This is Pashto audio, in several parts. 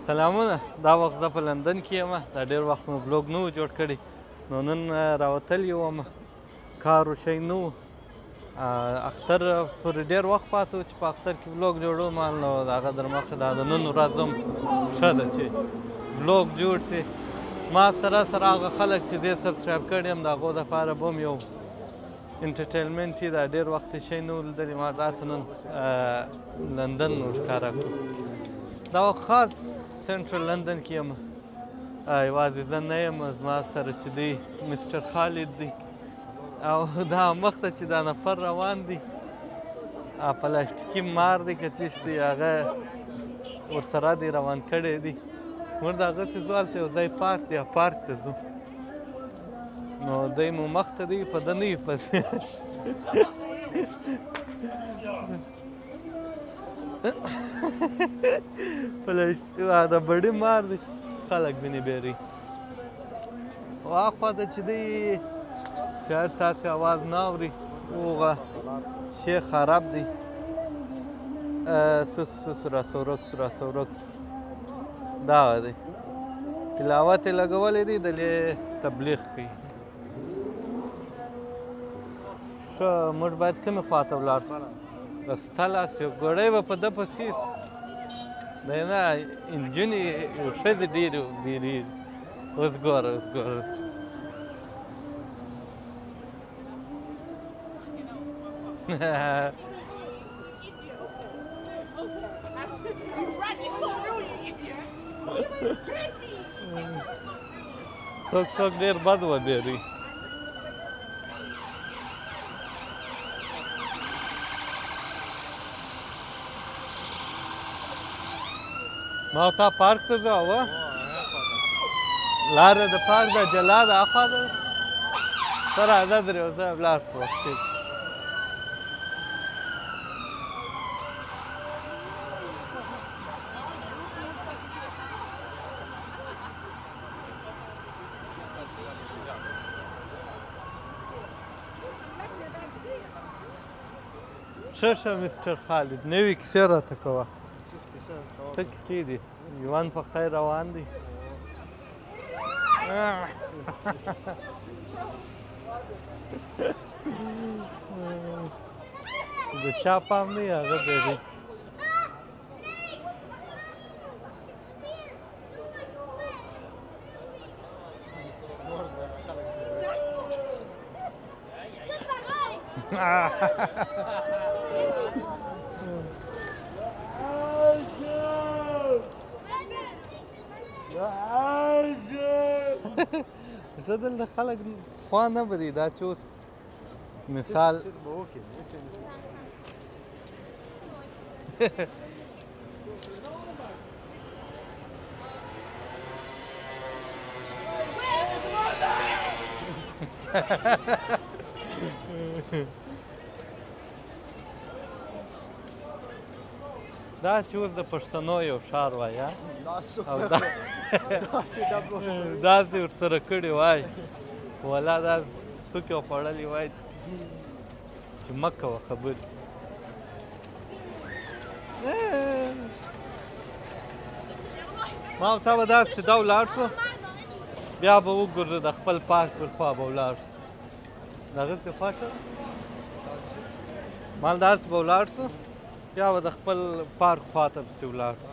سلامونه. دا وخت زه په لندن کې یم. دا ډېر وخت مو بلوګ نه و جوړ کړی، نو نن راوتلی وم. کار و شی نه و. اختر پورې ډېر وخت پاتې و چې په اختر کې بلوګ جوړوم، نو د هغه در مخکې دا د نن ورځ هم ښه ده چې بلوګ جوړ شي. ما سره هغه خلک چې زه سبسکرایب کړي یم د هغو دپاره به هم یو انټرټینمنټ وي. دا ډېر وخت یې شی نه و لیدلی. ما داسې نن لندن ورښکاره کړو. دا وخت خاص سنټرل لندن کې یم. یوازې زه نه یم، زما سره چې دی مسټر خالد دی، او دا مخته چې دا نفر روان دی پلاستیکي مار دی که څه دی، هغه ورسره دی روان کړی دی. موږ د هغسې ځو هلته یو ځای پارک دی، پارک ته ځو. نو دی مو مخته دی، په ده نه وي پسې. ربړي مار دی، خلک ځینې بیروي. هاخوا ته چې دی شاید تاسې اواز نه اوري، هغه شیخ عرب دی. سوس راسورکس دغه دی، تلاوت یې لګولی دی، دلې تبلیغ کوي. ښه، موږ باید کومې خوا ته ولاړ شو؟ رستلاس یو ګوړی به په ده پسې دی نه، نجونې ښځې ډېرې بیریږي. اوس ګوره څوک ډېر بد وبېروي. ما تا پارک ته ځو اوه لاره د پارک ده جلا ده اخوا ده. ته راځه درې اوځه ولاړ شو وختي. ښه مسټر خالد، نوې کیسې راته کوه. څه کیسې دي؟ ژوند په خیر روان دی؟ د چا پام نه وي هغه بیروي. ښه دلته خلک خوا نه بدي. دا چې اوس مثال دا چې اوس د پښتنو یو ښار وایي، او داسې ورسره کړي وای، والله دا څوک یې خوړلي وای چې مه کوه خبرې. ما او تا به داسې سیده ولاړ شو، بیا به وګورو د خپل پارک پر خوا به ولاړ شو. د هغسې خوا شه مال داسې به ولاړ شو، بیا به د خپل پارک خوا ته پسې ولاړ شو.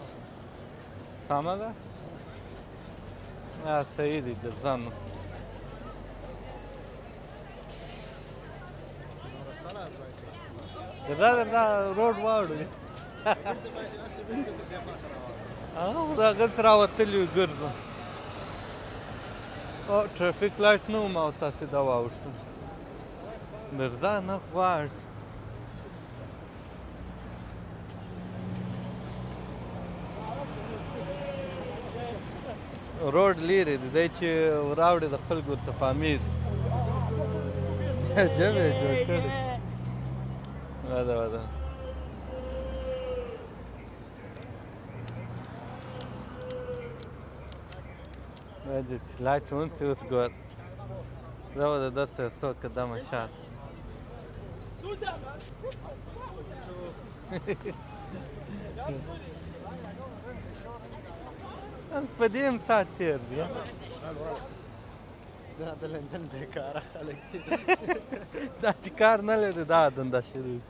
سمه ده؟ صحیح دی، درځه نو. درځه روډ واوړوي. د هغسې راوتلي وي ګرځو. ټرافیک لایټ نه و، ما ورته سیده واوښتم. درځه نه غواړ. روډ لیرې دی، دی چې راوړي د خلکو ورته پامیر. جب یې جوړ کړی. واده Laten we ons eens goed. Dat is zo kadam shot. په دې هم ساعت تېر دی دا د لندن بیکاره خلک دي دا چې کار نه لري دا دنده شروع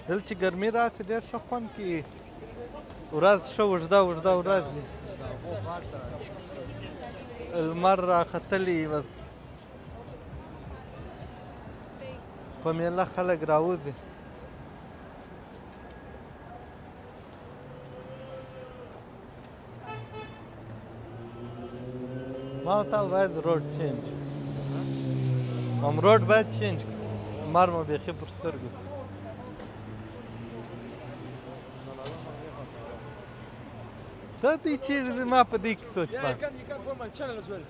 دلته چې ګرمي راسي ډېر ښه خوند کوي ورځ ښه اوږده اوږده ورځ وي لمر راختلی بس په میله خلک راوځي ما ورته باید روډ چینج هم روډ باید چینج کړو لمر مو بیخي پر سترګو سي دا دی چیرې دی ما په دې کې سوچ Yeah, you can follow my channel as well.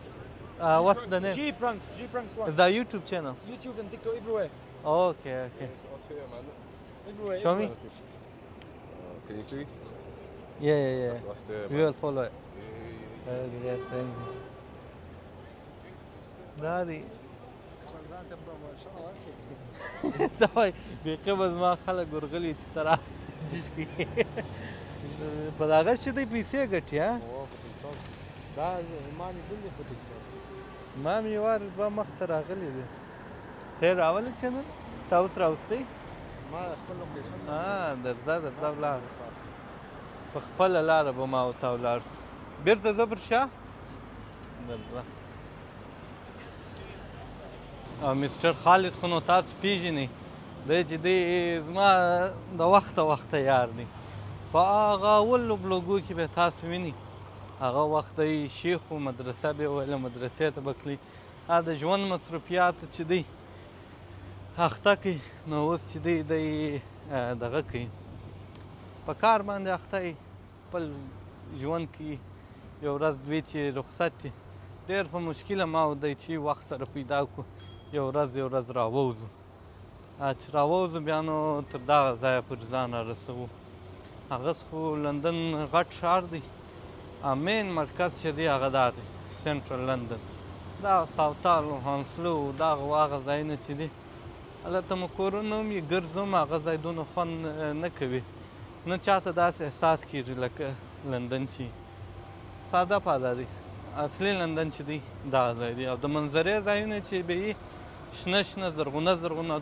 what's the name? G Pranks Is one. that YouTube channel? YouTube and TikTok everywhere. Okay, okay. Everywhere. Show me? Can you see? Yeah, yeah, yeah. That's there, We man. will follow it. Yeah, thank you. دا دی ځان ته پروموشن ورکړي دا وایي بیخي به زما خلک ورغلي چې ته راسه جیش کړي په دغه چې دی پیسې ګټي ها دا ما لیدل دي په ټیک ټاک ما مې یو وار دوه مخته راغلی دی خیر راولې چې نه تا اوس راوستی ما خپل لوکیشن درځه ولاړ په خپله لاره به ما ورته ولاړ سو بېرته زه پر شا درځه او مسټر خالد خو نو تاسو پیژنئ دی چې دی زما د وخته یار دی په هغه اولو بلوګو کې به تاسو وینئ هغه وخت دی شیخ و مدرسه به یې ویله مدرسې ته به تلئ دا د ژوند مصروفیاتو چې دی اخته کوي نو اوس چې دی دغه کوي په کار باندې اخته یي خپل ژوند کې یو ورځ دوی چې رخصت دي ډېر په مشکله ما و دی چې وخت سره پیدا کړو یو ورځ راووځو چې راووځو بیا نو تر دغه ځایه پورې ځان رارسوو هغه خو لندن غټ ښار دی مین مرکز چې دی هغه دا دی سنټرل لندن دا ساوتال هانسلو دغه هغه ځایونه چې دي هلته مو کورونه هم یې ګرځم هغه ځای دونه خوند نه کوي نه چاته داسې احساس کېږي لکه لندن چې ساده پاده دی اصلي لندن چې دی دغه ځای دی او د منظرې ځایونه چې به یي شنه زرغونه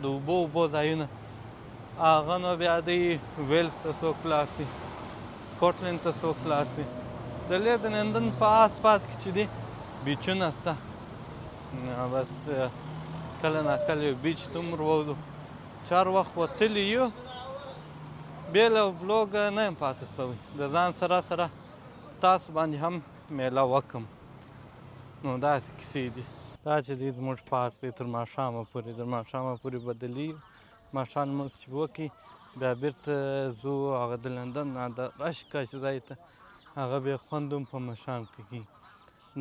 د اوبو ځایونه هغه نو بیا دی ویلز ته څوک ولاړ شي سکاټلند ته څوک ولاړ شي دلې د لندن په آس پاس کې چې دي بیچونه شته بس کله ناکله یو بیچ ته هم وروځو چې هر وخت وتلي یو بې له بلوګ نه یم پاتې شوی د ځان سره تاسو باندې هم میله وکړم نو داسې کیسې دي دا چې دی زموږ پارک دی تر ماښامه پورې بدلي ماښام لمونځ چې وکړي بیا بېرته ځو هغه د لندن د رش کش ځای ته هغه بیا خوند هم په ماښام کې کوي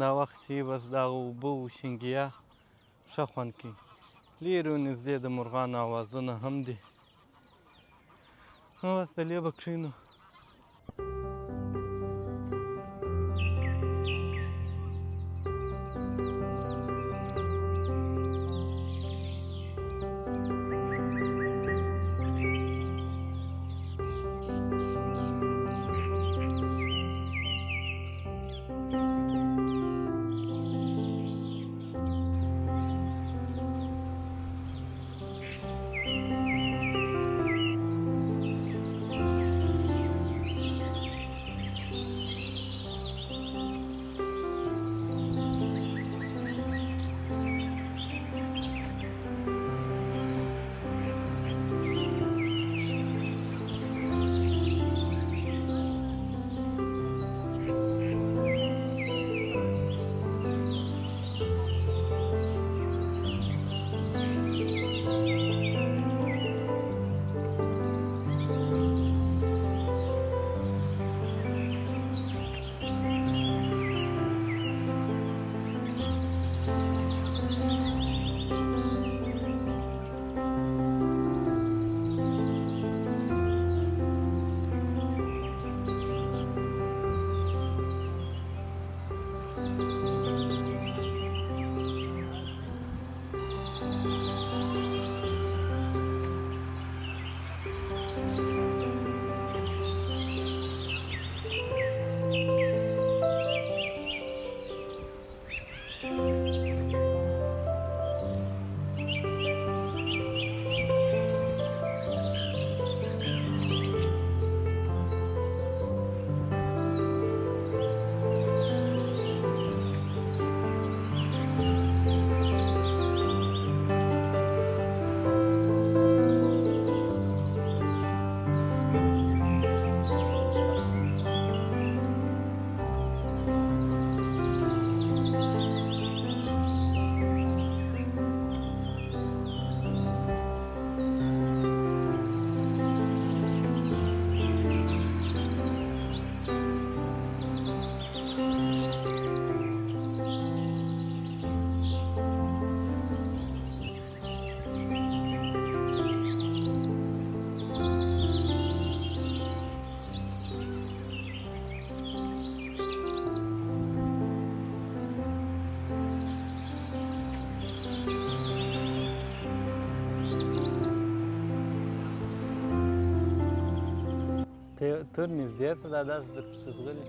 دا وخت چې بس دغه اوبه و شینګیا ښه خوند کوي لرې و نږدې د مرغانو اوازونه هم دي نو بس دلې به کښېنو تور نږدې شه دا داسې درپسې ځغلي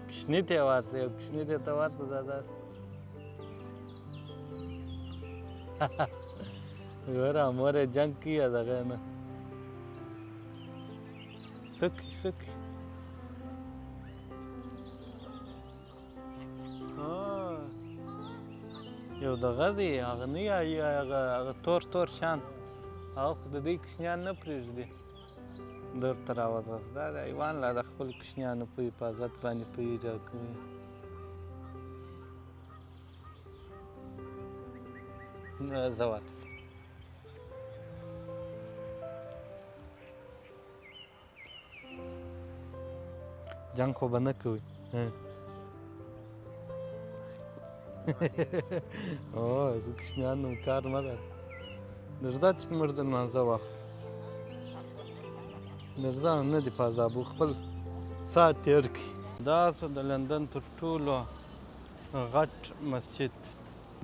کوچني ته یې ورته یو کوچني ته ته ورته دا داسې ګوره مور یې جنګ کوي یا دغه نه سکی سکی یو دغه دی هغه نه یي هغه تور تور شان هغه خو د دې کوچنیان نه پرېږدي در ته راوځغست دا د حیوان لا د خپل کوچنیانو په حفاظت باندې پوهې راکوي زه ورسم جنګ خو به نه کوئ اوه زه کوچنیان نو کار مه لرم درځه چې موږ د لمانځه واخلو درځه نه دي په عذابو خپل ساعت تېر کړي دا سو د لندن تر ټولو غټ مسجد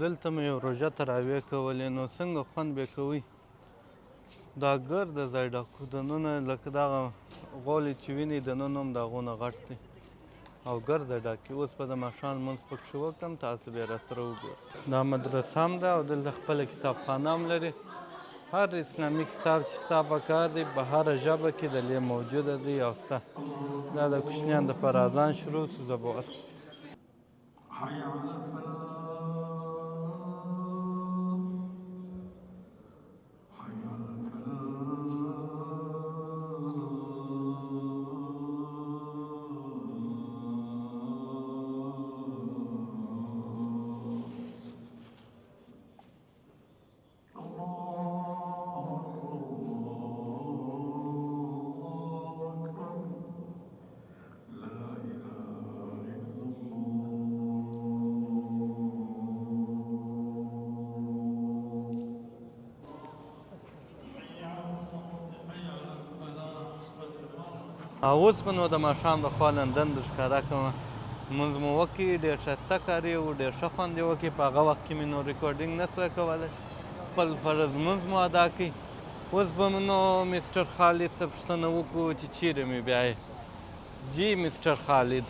دلته مې یو روژه تراویح کولې نو څنګه خوند به کوي دا ګرده ځای ډاکو دننه لکه دغه غولې چې ویني دننه هم د هغو نه غټ دی او ګرده ډاکي اوس به د ماښام لمونځ پکښې وکړم تاسو بیا راسره وګورئ دا مدرسه هم ده او دلته خپله کتابخانه هم لري هر اسلامي کتاب چې ستا په کار دی په هره ژبه کې دلې موجوده دی او ستا دا د کوچنیانو دپاره اذان شروع شو زه به ورسم اوس به نو د ماښام د خوا لندن در ښکاره کړمه لمونځ مو وکړي ډېر ښایسته کاري و ډېر ښه خوند یې وکړي په هغه وخت کې مې نو ریکارډینګ نه سوی کولی خپل فرض لمونځ مو ادا کړي اوس به مو نو مسټر خالد څه پوښتنه وکړو چې چیرې مې بیایې جی مسټر خالد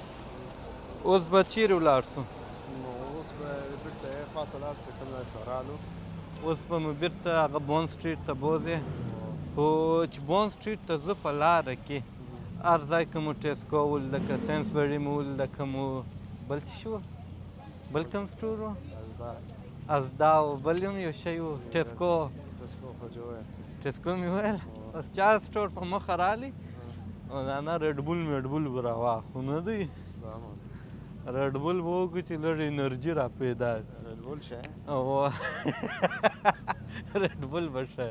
اوس به چیرې ولاړ شو اوس به بېرته یې خواته لاړ شو کوم ځای سهارانو اوس به مو بېرته هغه بون سټریټ ته بوځې خو چې بون سټریټ ته زه په لاره کې هر ځای که مو ټیسکو ول لکه سینسبري مو ول لکه مو بل څه شي و بل کوم سټور و ازدا و بل هم یو شی و ټیسکو ټیسکو مې ویل بس چا سټور په مخه رالی او دا نه ریډبول میډبول به راواخلو نه دی ریډبول به وکړو چې لږ انرژي را پیدا ریډبول شه ریډبول به شه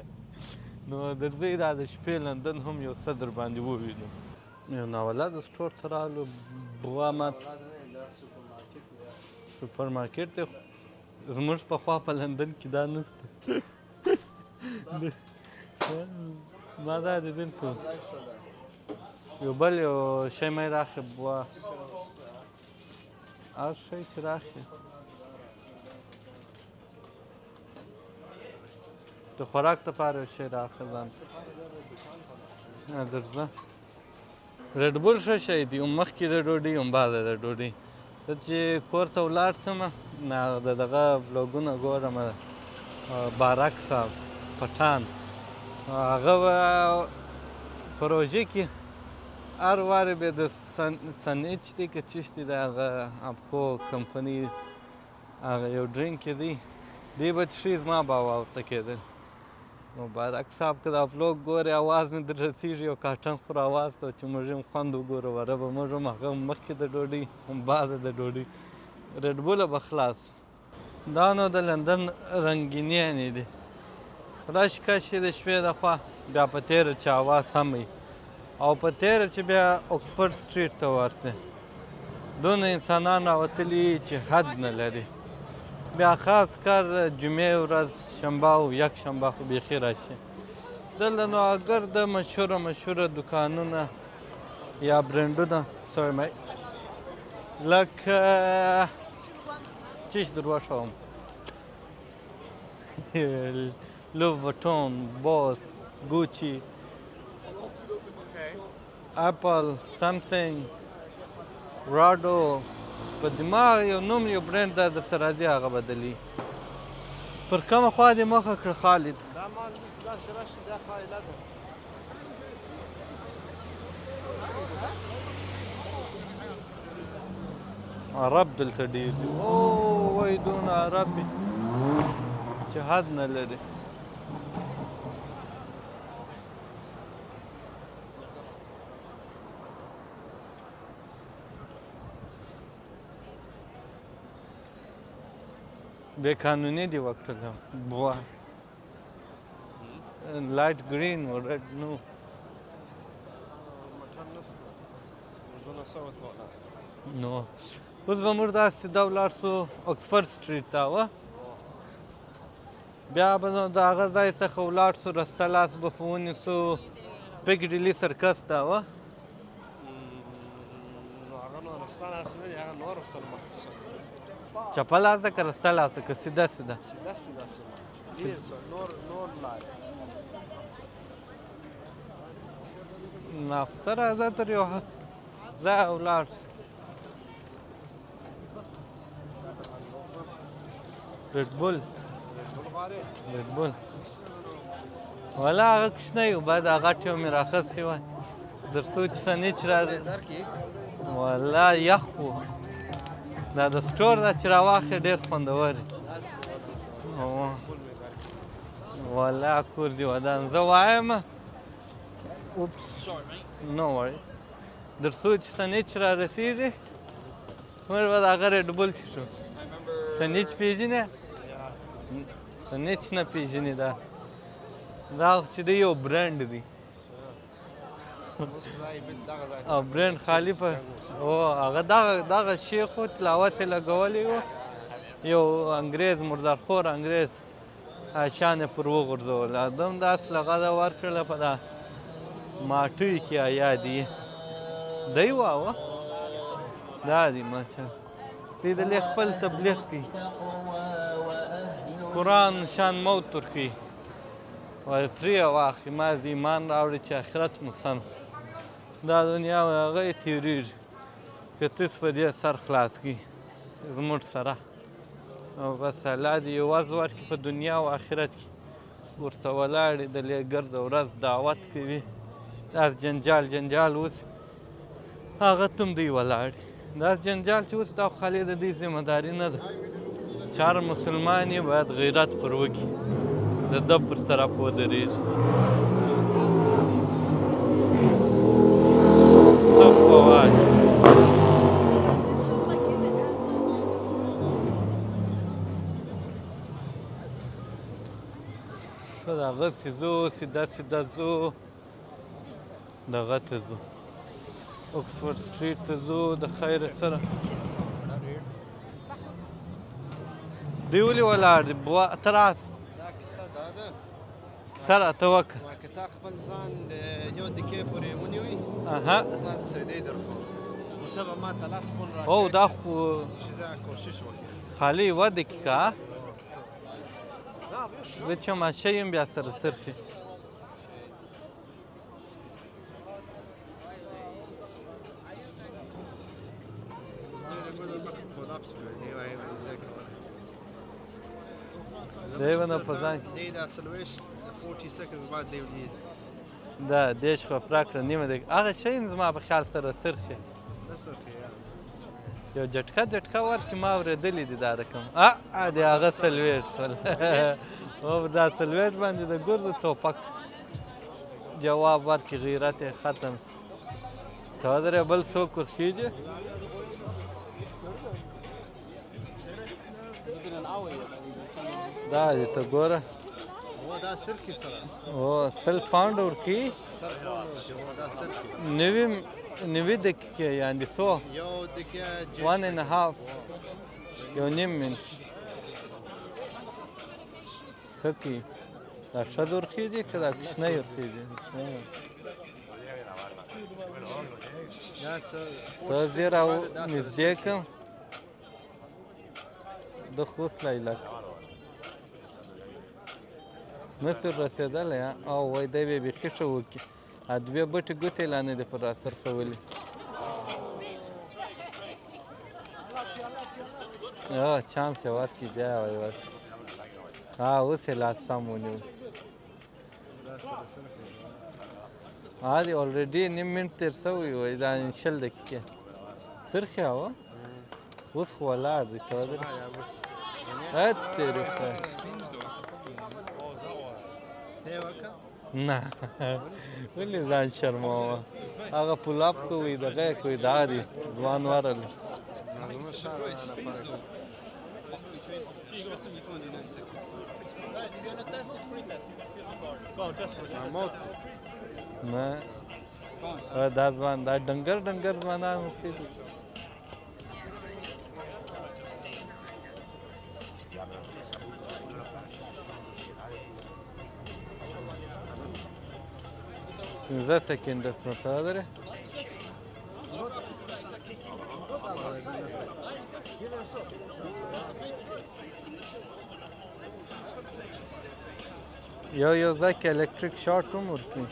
نو درځئ دا د شپې لندن هم یو څه در باندې ووینو یو ناولاده سټور ته راغلو بوا مات سوپر مارکیټ دی زموږ په خوا په لندن کې دا نشته ما دا د بلکل یو بل یو شی مې راخې بوا هر شی چې راخې د خوراک دپاره یو شی راخې ځان درځه ریډبول ښه شی دی هم مخکې د ډوډۍ هم بعده د ډوډۍ زه چې کور ته ولاړ شم نه د دغه بلاګونه ګورم بارک صاحب پټان هغه به په روژې کې هر وارې به د سنیچ دی که چیش دی د هغه اپکو کمپنۍ هغه یو ډرینک دی دی به څښي زما باور ورته کېدل مبارک صاحب که دا فلوګ ګورې اواز مې در رسېږي یو کاټن خو راواستو چې موږ هم خوند وګورو وره به موږ هم هغه مخکې د ډوډۍ هم بعده د ډوډۍ ریډبوله به خلاص دا نو د لندن رنګینیانې دي رش کش د شپې د خوا بیا په تېره چې هوا سمه وي او په تېره چې بیا اکسفورډ سټریټ ته ورسې دونه انسانان راوتلي چې حد نه لري بیا خاص کار جمعې ورځ شنبه او یک شنبه خو بیخي راشي دلته نو ګرده مشهوره دوکانونه یا برنډونه لکه چیش در وښوم Louis Vuitton, Boss, Gucci, Apple, Samsung, Rado. په دماغ یو نوم یو برند دا درته راځي هغه بدلي. پر کومه خوا دې مخه کړه خالد؟ دا مال داسې راشي دا قاعده ده. عرب دلته ډېر دي. او وای دونه عرب دي چې حد نه لري. بې قانوني دي وکړله بوا. لایټ ګرین و رډ نو. مټر نشته 1200 والا نو اوس به موږ داسې سیده ولاړ سو اکسفورډ سټریټ ته وه. بیا به نو د هغه ځای څخه ولاړ سو رسته لاس به په ونیسو پیکډیلي سرکس ته وه. نو هغه نو رسته لاس نه دی هغه نور ورسره مخ شو چپه لاسه که رسته لاسه که سیده سیده سیده سیده سیده ډېر څه نور لار نافته راځه تر یو ځای ولاړ سو. ریډبول ریډبول والا هغه کوچنی و بعد هغه ټیو مې راخیستی وای تر څو چې سنیچ را درکې والا یخ و. دا د سټور دا چې راواخلې ډېر خوندور دی. والا کور دې ودان زه وایم اوپس نو وړی در څو چې سنیچ را رسېږي موږ به د هغه ریډبول څښو. سنیچ پېژنې؟ سنیچ نه پېژنې دا خو چې دی یو برانډ دی او برانډ خالي په هغه دغه شیخ و تلاوت یې لګولی و یو انګریز مردارخور انګریز شان یې پر وغورځول ادم داسې لغده ورکړله په دا ماټوی کې آیا دی دی واوه دا دی ماشا لیدلی خپل تبلیغ کوي قرآن شان موت ورکوي وایي فري واخلي مازې ایمان راوړي چې آخرت مو سم شي. دا دنیا هغه یې تېرېږي که تاسو په دې سر خلاص کړي زموږ سره او بس الله دې یو وز ورکړي په دنیا او آخرت کې ورته ولاړې د ګرده ورځ دعوت کوي داسې جنجال اوسي هغه ته هم دوی ولاړې داسې جنجال چې اوس دا خالي د دې ذمه داري نه ده چې هر مسلمان یې باید غیرت پر وکړي د ده پر طرف ودرېږي. څه په وایي ښه دغسې ځو سیده ځو دغه ته ځو اکسفورډ سټریټ ته ځو د خیر سره. دوی ولې ولاړ دي ته راس دا کیسه دا ده کیسه راته وکړه. که تا خپل ځان د یو دقیقې پورې ونیوي اها تا سیدی درکوم خو ته به ما ته لاس فون راکړې او دا خو چې زه کوشش وکړم خالي یوه دقیقه زه چې ماشه یم بیا سره سرخې دی به نه په ځان کې دی دا 40 seconds بعد دی ولیږي دا دېرش خو پوره کړه نیمه دقیقه هغه شی زما په خیال سره سرخې نه سرخې یو جټکه ورکړي ما اورېدلي دي دا رقم دی هغه څلوېښت شول او دا څلوېښت باندې د ګرځو ټوپک جواب ورکړي غیرت یې ختم شي ته ودرې بل څوک ورخېږي دا دې ته ګوره دا سرخې سره او 100 پاونډ ورکوي دا سرخې 90 دقیقې یعنې څو یو دقیقه 1 and a half یو نیم منټ څه کوي دا ښه د ورخېږي که دا کوچنی ورخېږي څه زه نږدې کړم د خوست لیلک نسي رسېدلی او وایي دی به یې بیخي ښه وکړي دوې بټې ګوتې لا نه دي پر راڅرخولي چانس یې ورکړي بیا یې وایي ورکړي اوس یې لاس سم ونیو دی اولریډي نیم منټ تېر سوی وایي دا شل دقیقې سرخې هوا اوس خو ولاړ دی ته ودرې تېرې خدای نه ولې ځان شرموه هغه پولاپ کوي دغه یې کوي دا دی ځوان ورلی نه دا ځوان دا ډنګر ډنګر ځوانان اوسې دي پنځه سکنډه څه ته ودرې یو ځای کې الکتریک شارټ هم ورکوي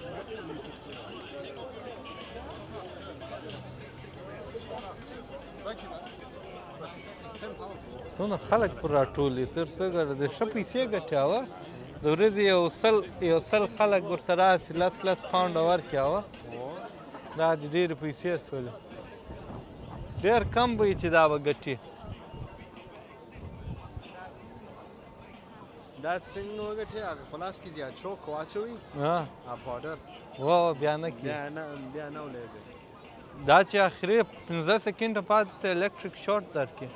څونه خلک پر راټول دي تر څه ګټه دی ښه پیسې ګټې هوه د ورځې یو سل خلک ورسره راسي لس پاونډه ورکړي هوه دا د ډېرې پیسې سولې ډېر کم به وي چې دا به ګټي دا څنګه وګټې هغه په لاس کې چې چوک واچوي پاوډر بیا نه کړي بیا نه ولیږي دا چې اخري 15 سکنډه پاتې سه الکتریک شارټ درکړي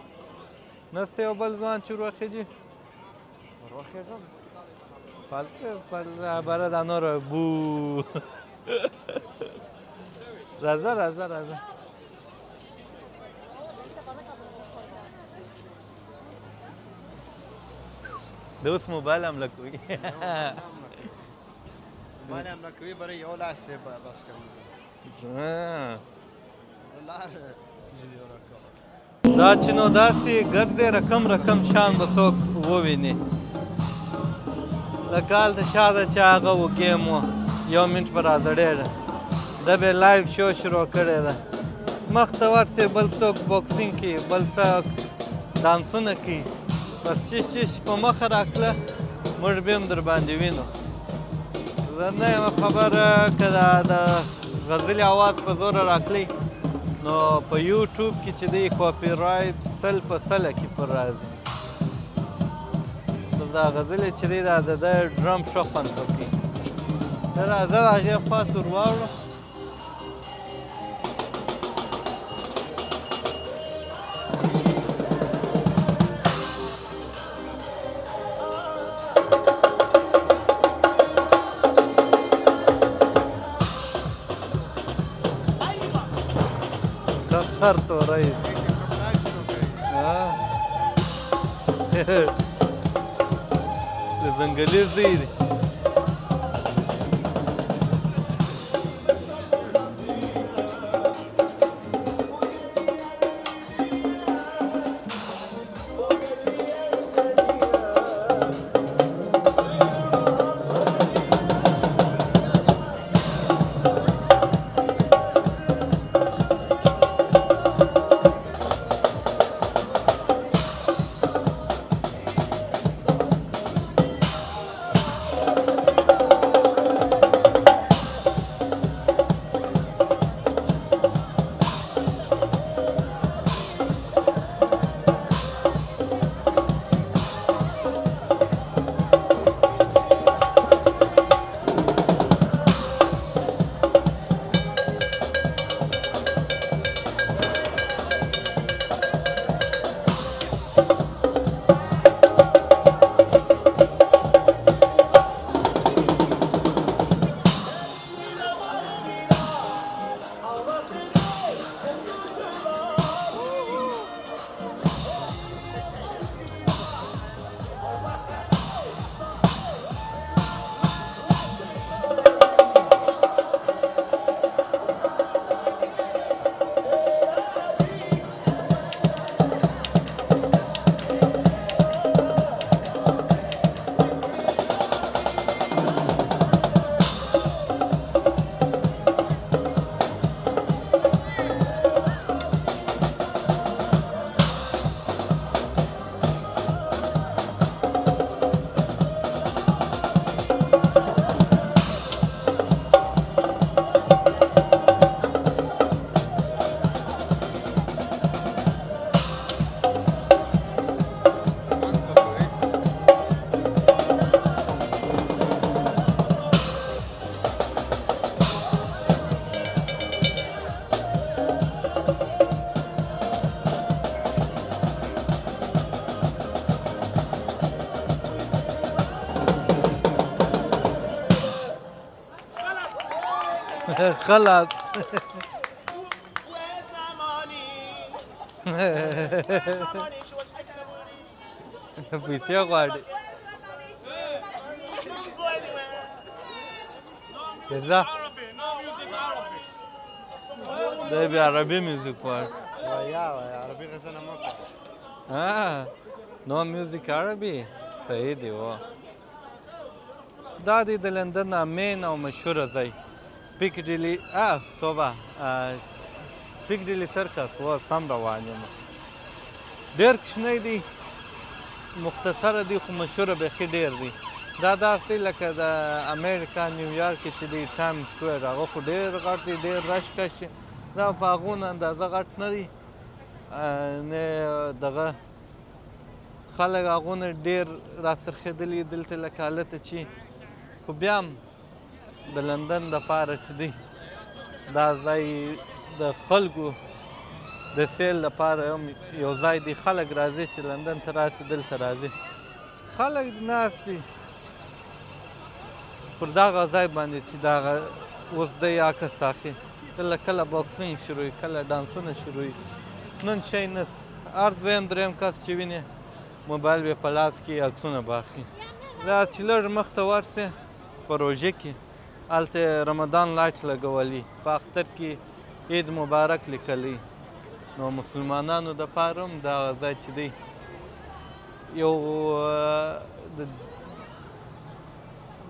نسته یو بل ځوان چې وروخېږي وروخېږم پالته بره دا نور بو راځه د اوس موبایل هم لکوي موبایل هم لکوي برای یو لاس یې بس کوي دا چې نو داسې ګرځې رقم شان به څوک وویني لکه هلته چا ده چې هغه و ګیم و یو منټ به راځړېده ده به لایو شو شروع کړې ده مخته ورسې بل څوک بوکسینګ کوي بل څوک دانسونه کوي بس چش په مخه راکړه موږ بیا هم در باندې وینو زه نه یم خبره که د غزلې اواز په زوره راکړئ نو په یوټیوب کې چې دی کاپي رایټ 100% کې پر راځي دا غزلې چې دی دا د ډرم ښه خوند کوي راځه د هغې خوا ته ور واوړو سخر توری د ځنګلي ځای دی خلاص پیسې غواړي ځه دی بیا عربي میوزیک غواړي ویا عربي غزل مه کوه نو میوزیک عربي صحیح دی و دا دی د لندن مین او مشهوره ځای پیکډیلي توبه پیکډیلي سرکس و سم روان یم ډېر کوچنی دی مختصره دی خو مشهوره بیخي ډېر دی دا داسې دی لکه د امریکا نیویارک کې چې دی ټایم سکویر هغه خو ډېر غټ دی ډېر رش کش دی دا په هغونه اندازه غټ نه دی نه دغه خلک هغونه ډېر راڅرخېدلي دلته لکه هلته چې خو بیا هم د لندن دپاره چې دی دا ځای د خلکو د سیل لپاره هم یو ځای دی خلک راځي چې لندن ته راشي دلته راځي خلک ناست دي پر دغه ځای باندې چې دغه اوس دی عکس اخلي کله کله باکسینګ شروع کله ډانسونه شروع نن شی نست هر دویم دریم کس چې ویني موبایل به په لاس کې عکسونه به اخلي دا چې لږ مخته ورسې په روژه کې هلته رمضان لایټ لګولي په اختر کې عید مبارک لیکلی نو مسلمانانو دپاره هم دغه ځای چې دی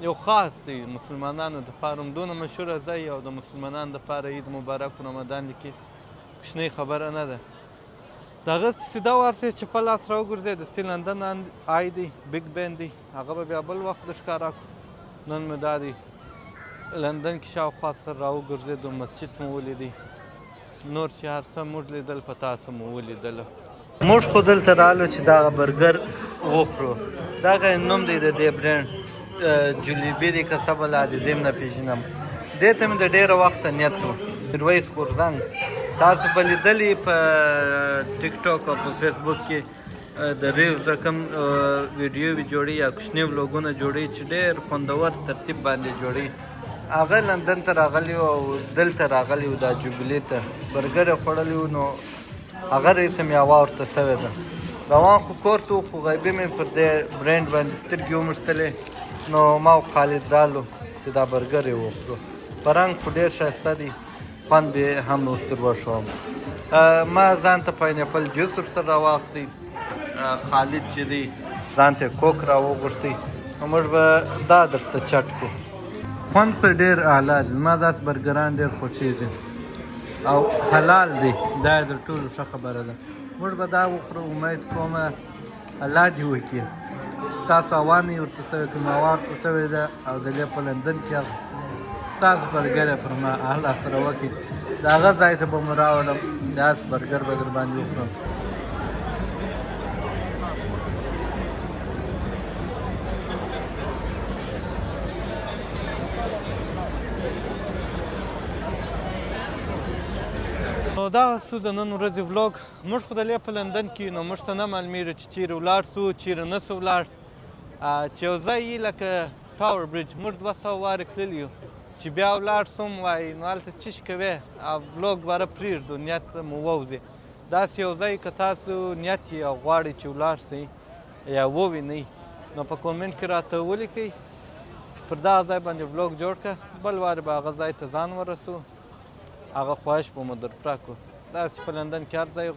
یو خاص دی مسلمانانو دپاره هم دونه مشهوره ځای او د مسلمانانو دپاره عید مبارک په رمضان لیکي کوچنۍ خبره نه ده د هغه سیده ورسې چې په لاس راوګرځې د سټي لندن آی دی بیګ بین دی هغه به بیا بل وخت ښکاره کړو نن مې دا دی لندن کې شاوخوا سر راوګرځېدو مسجد مو ولیدی نور چې هر څه موږ لیدل په تاسو مو ولیدله موږ خو دلته رالو چې دغه برګر وخورو دغه نوم دی د دې برنډ جلیبي دی که څه بله دی زه هم نه پېژنم دې ته مې د ډېره وخته نیت و میرویس غورځنګ تاسو به لیدلي په ټیک ټاک او په فیسبوک کې د ریلز رقم ویډیوې جوړي یا کوچني ولاګونه جوړي چې ډېر خوندور ترتیب باندې جوړي هغه لندن ته راغلی و او دلته راغلی و دا جوبلې ته برګر یې خوړلی و نو هغه رئیس مې هوا ورته سوې ده روان خو کور ته خو غیبي مې پر دې برنډ باندې سترګې وموښتلې نو ما او خالد رالو چې دا برګر یې وخورو په رنګ خو ډېر ښایسته دی خوند به هم اوس تر وښوم ما ځان ته پاینیپل جوس ورسره راواخیستی خالد چې دی ځان ته کوک راوغوښتی نو موږ به دا درته چټ کړو خوند پرې ډېر اعلی دی زما داسې برګران ډېر خوښېږي او حلال دی دا یې تر ټولو ښه خبره ده موږ به دا وخورو امید کومه الله دې وکړي چې ستاسو هوا نه وي ورته سوې که مې هوا ورته سوې ده او دلې په لندن کې ستاسو برګر یې پر ما الله سره وکړي د هغه ځای ته به مو راوړم داسې برګر به در باندې وخورم نو دا سو د نن ورځې ولاګ موږ خو دلې په لندن کې نو موږ ته نه معلومیږي چې چیرې ولاړ سو چیرې نه سو ولاړ چې یو ځای یي لکه ټاور برج موږ 200 وارې تللي یو چې بیا ولاړ سوم وایي نو هلته چش کوې او ولاګ باره پرېږدو نیت مو ووځي داسې یو ځای که تاسو نیت یې او غواړئ چې ولاړ سئ یا ووینئ نو په کومنټ کې راته ولیکئ پر دغه ځای باندې ولاګ جوړ کړه بل وارې به هغه ځای ته ځان ورسو هغه خواهش به مو در پوره کړو داسې چې په لندن کې هر ځای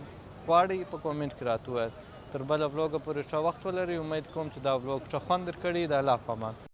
غواړئ په کومنټ کې راته ووایاست تر بله ولاګه پورې ښه وخت ولرئ امید کوم چې دا ولاګ ښه خوند درکړي د الله په امان